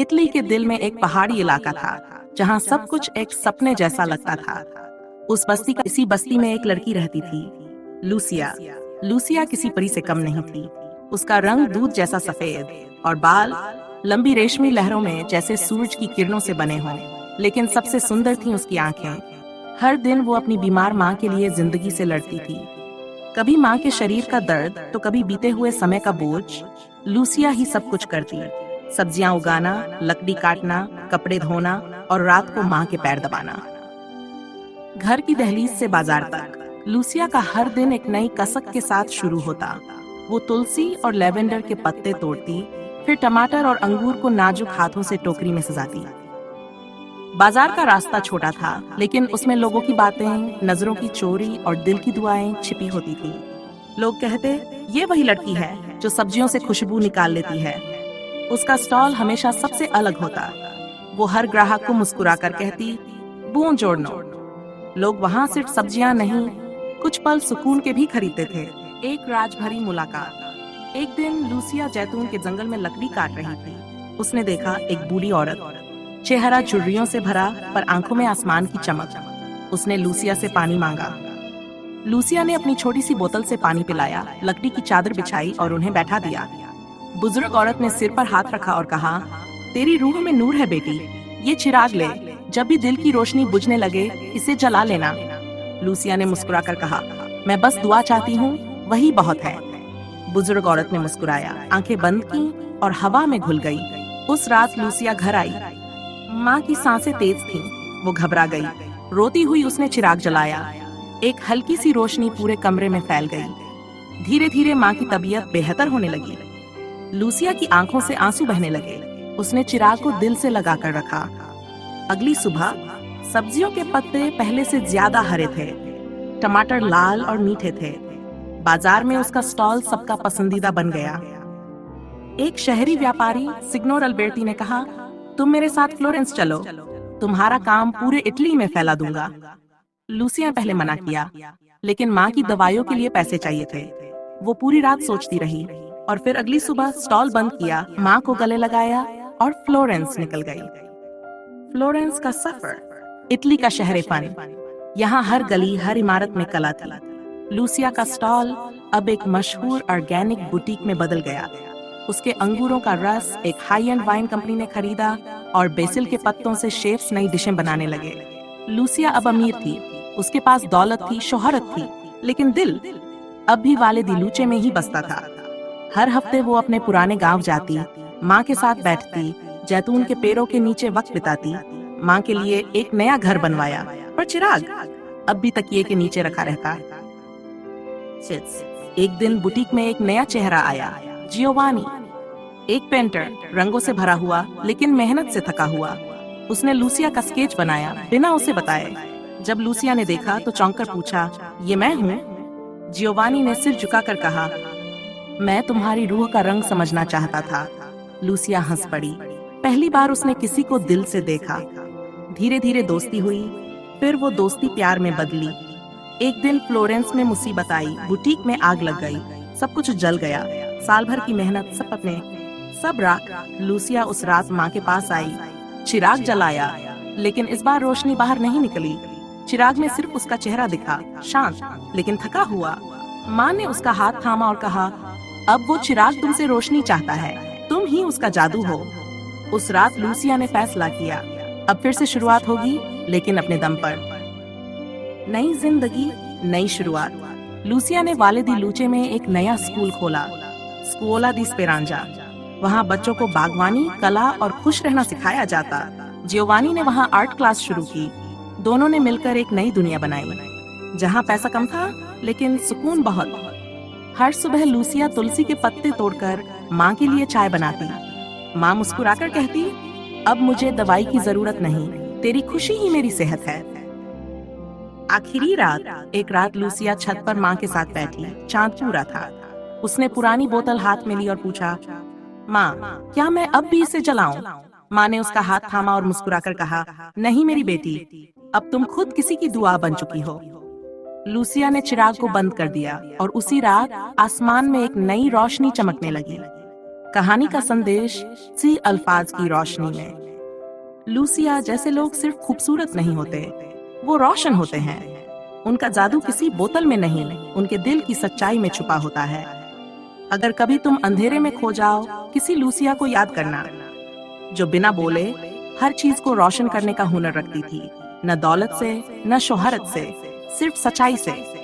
Italy के दिल में एक पहाड़ी इलाका था जहाँ सब कुछ एक सपने जैसा लगता था। इसी बस्ती में एक लड़की रहती थी, लूसिया। लूसिया किसी परी से कम नहीं थी। उसका रंग दूध जैसा सफेद और बाल लंबी रेशमी लहरों में जैसे सूरज की किरणों से बने हों। लेकिन सबसे सुंदर थी उसकी आंखें। हर दिन वो अपनी बीमार माँ के लिए जिंदगी से लड़ती थी। कभी माँ के शरीर का दर्द तो कभी बीते हुए समय का बोझ। लूसिया ही सब कुछ करती, सब्जियां उगाना, लकड़ी काटना, कपड़े धोना और रात को माँ के पैर दबाना। घर की दहलीज से बाजार तक लूसिया का हर दिन एक नई कसक के साथ शुरू होता। वो तुलसी और लेवेंडर के पत्ते तोड़ती, फिर टमाटर और अंगूर को नाजुक हाथों से टोकरी में सजाती। बाजार का रास्ता छोटा था, लेकिन उसमें लोगों की बातें, नजरों की चोरी और दिल की दुआएं छिपी होती थी। लोग कहते, ये वही लड़की है जो सब्जियों से खुशबू निकाल लेती है। उसका स्टॉल हमेशा सबसे अलग होता। वो हर ग्राहक को मुस्कुराकर कहती, बुongiorno। लोग वहां सिर्फ सब्जियां नहीं, कुछ पल सुकून के भी खरीदते थे। एक राज भरी मुलाकात। एक दिन लूसिया जैतून के जंगल में लकड़ी काट रही थी। उसने देखा एक बूढ़ी औरत, चेहरा चुर्रियों से भरा पर आंखों में आसमान की चमक। उसने लूसिया से पानी मांगा। लूसिया ने अपनी छोटी सी बोतल से पानी पिलाया, लकड़ी की चादर बिछाई और उन्हें बैठा दिया। बुजुर्ग औरत ने सिर पर हाथ रखा और कहा, तेरी रूह में नूर है बेटी, ये चिराग ले। जब भी दिल की रोशनी बुझने लगे, इसे जला लेना। लूसिया ने मुस्कुराकर कहा, मैं बस दुआ चाहती हूँ, वही बहुत है। बुजुर्ग औरत ने मुस्कुराया, आंखें बंद की और हवा में घुल गई। उस रात लूसिया घर आई। माँ की सांसें तेज थीं। वो घबरा गई। रोती हुई उसने चिराग जलाया। एक हल्की सी रोशनी पूरे कमरे में फैल गई। धीरे धीरे माँ की तबीयत बेहतर होने लगी। लूसिया की आंखों से आंसू बहने लगे। उसने चिराग को दिल से लगाकर रखा। अगली सुबह सब्जियों के पत्ते पहले से ज्यादा हरे थे। टमाटर लाल और मीठे थे। बाजार में उसका स्टॉल सबका पसंदीदा बन गया। एक शहरी व्यापारी सिग्नोर अल्बर्टी ने कहा, तुम मेरे साथ फ्लोरेंस चलो, तुम्हारा काम पूरे इटली में फैला दूंगा। लूसिया पहले मना किया, लेकिन माँ की दवाइयों के लिए पैसे चाहिए थे। वो पूरी रात सोचती रही और फिर अगली सुबह स्टॉल बंद किया, माँ को गले लगाया और फ्लोरेंस निकल गई। फ्लोरेंस का सफर, इटली का शहर फन। यहाँ हर गली, हर इमारत में कला थी। लूसिया का स्टॉल अब एक मशहूर ऑर्गेनिक बुटीक में बदल गया। उसके अंगूरों का रस एक हाई एंड वाइन कंपनी ने खरीदा और बेसिल के पत्तों से शेफ्स नई डिशें बनाने लगे। लूसिया अब अमीर थी, उसके पास दौलत थी, शोहरत थी, लेकिन दिल अब भी वाले दिलूचे में ही बसता था। हर हफ्ते वो अपने पुराने गांव जाती, माँ के साथ बैठती, जैतून के पेड़ों के नीचे वक्त बिताती। माँ के लिए एक नया घर बनवाया, पर चिराग अब भी तकिए के नीचे रखा रहता। एक दिन बुटीक में एक नया चेहरा आया, जियोवानी। एक पेंटर, रंगों से भरा हुआ लेकिन मेहनत से थका हुआ। उसने लूसिया का स्केच बनाया बिना उसे बताए। जब लूसिया ने देखा तो चौंक कर पूछा, ये मैं हूँ? जियोवानी ने सिर झुकाकर कहा, मैं तुम्हारी रूह का रंग समझना चाहता था। लूसिया हंस पड़ी। पहली बार उसने किसी को दिल से देखा। धीरे धीरे दोस्ती हुई, फिर वो दोस्ती प्यार में बदली। एक दिन फ्लोरेंस में मुसीबत आई, बुटीक में आग लग गई, सब कुछ जल गया। साल भर की मेहनत सब राख। लूसिया उस रात माँ के पास आई, चिराग जलाया, लेकिन इस बार रोशनी बाहर नहीं निकली। चिराग में सिर्फ उसका चेहरा दिखा, शांत लेकिन थका हुआ। माँ ने उसका हाथ थामा और कहा, अब वो चिराग तुमसे रोशनी चाहता है, तुम ही उसका जादू हो। उस रात लूसिया ने फैसला किया, अब फिर से शुरुआत होगी, लेकिन अपने दम पर। नई जिंदगी, नई शुरुआत। लूसिया ने वाले दी लूचे में एक नया स्कूल खोला, स्कुओला दी स्पेरांजा। वहाँ बच्चों को बागवानी, कला और खुश रहना सिखाया जाता। जियोवानी ने वहाँ आर्ट क्लास शुरू की। दोनों ने मिलकर एक नई दुनिया बनाई, जहाँ पैसा कम था लेकिन सुकून बहुत। हर सुबह लूसिया तुलसी के पत्ते तोड़कर माँ के लिए चाय बनाती। माँ मुस्कुराकर कहती, अब मुझे दवाई की जरूरत नहीं, तेरी खुशी ही मेरी सेहत है। आखिरी रात, एक रात लूसिया छत पर माँ के साथ बैठी, चांद पूरा था। उसने पुरानी बोतल हाथ में ली और पूछा, माँ, क्या मैं अब भी इसे जलाऊं? माँ ने उसका हाथ थामा और मुस्कुराकर कहा, नहीं मेरी बेटी, अब तुम खुद किसी की दुआ बन चुकी हो। लूसिया ने चिराग को बंद कर दिया और उसी रात आसमान में एक नई रोशनी चमकने लगी। कहानी का संदेश सी अल्फाज की रोशनी में। लूसिया जैसे लोग सिर्फ खूबसूरत नहीं होते, वो रोशन होते हैं। उनका जादू किसी बोतल में नहीं, उनके दिल की सच्चाई में छुपा होता है। अगर कभी तुम अंधेरे में खो जाओ, किसी लूसिया को याद करना, जो बिना बोले हर चीज को रोशन करने का हुनर रखती थी। न दौलत से, न शोहरत से, सिर्फ सच्चाई से।